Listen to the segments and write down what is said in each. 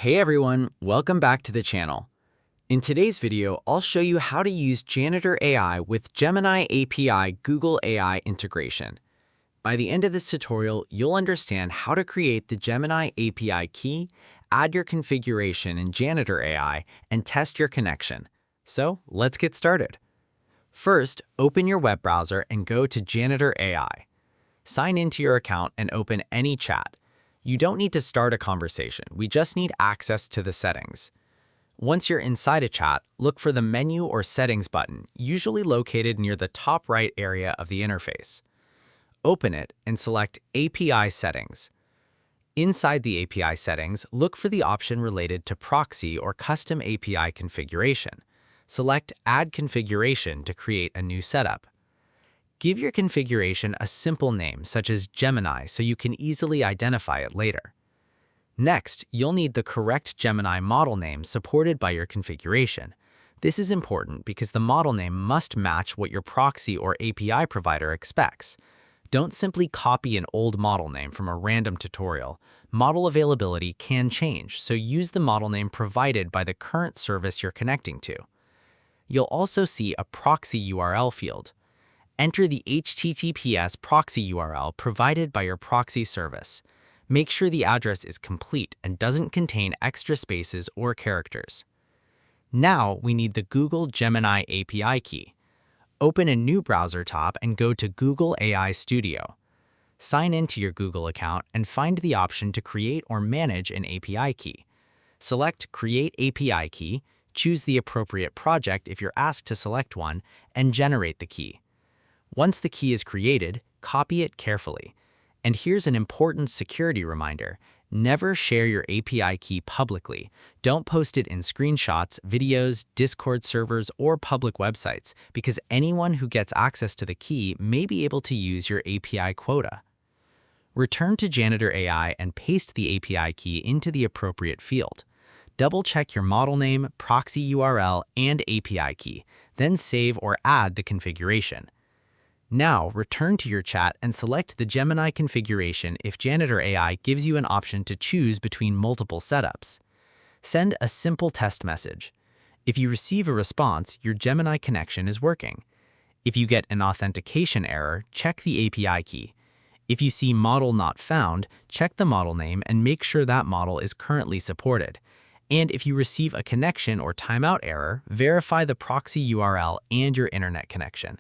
Hey everyone, welcome back to the channel. In today's video, I'll show you how to use Janitor AI with Gemini API Google AI integration. By the end of this tutorial, you'll understand how to create the Gemini API key, add your configuration in Janitor AI, and test your connection. So let's get started. First, open your web browser and go to Janitor AI. Sign into your account and open any chat. You don't need to start a conversation, we just need access to the settings. Once you're inside a chat, look for the Menu or Settings button, usually located near the top right area of the interface. Open it and select API Settings. Inside the API settings, look for the option related to proxy or custom API configuration. Select Add Configuration to create a new setup. Give your configuration a simple name, such as Gemini, so you can easily identify it later. Next, you'll need the correct Gemini model name supported by your configuration. This is important because the model name must match what your proxy or API provider expects. Don't simply copy an old model name from a random tutorial. Model availability can change, so use the model name provided by the current service you're connecting to. You'll also see a proxy URL field. Enter the HTTPS proxy URL provided by your proxy service. Make sure the address is complete and doesn't contain extra spaces or characters. Now we need the Google Gemini API key. Open a new browser tab and go to Google AI Studio. Sign into your Google account and find the option to create or manage an API key. Select Create API Key, choose the appropriate project if you're asked to select one, and generate the key. Once the key is created, copy it carefully. And here's an important security reminder. Never share your API key publicly. Don't post it in screenshots, videos, Discord servers, or public websites, because anyone who gets access to the key may be able to use your API quota. Return to Janitor AI and paste the API key into the appropriate field. Double-check your model name, proxy URL, and API key, then save or add the configuration. Now, return to your chat and select the Gemini configuration if Janitor AI gives you an option to choose between multiple setups. Send a simple test message. If you receive a response, your Gemini connection is working. If you get an authentication error, check the API key. If you see model not found, check the model name and make sure that model is currently supported. And if you receive a connection or timeout error, verify the proxy URL and your internet connection.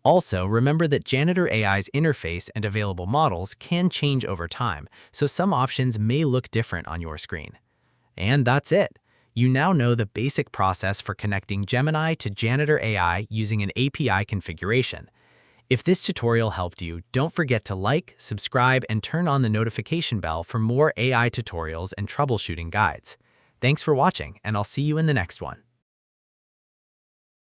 Also, remember that Janitor AI's interface and available models can change over time, so some options may look different on your screen. And that's it. You now know the basic process for connecting Gemini to Janitor AI using an API configuration. If this tutorial helped you, don't forget to like, subscribe, and turn on the notification bell for more AI tutorials and troubleshooting guides. Thanks for watching, and I'll see you in the next one.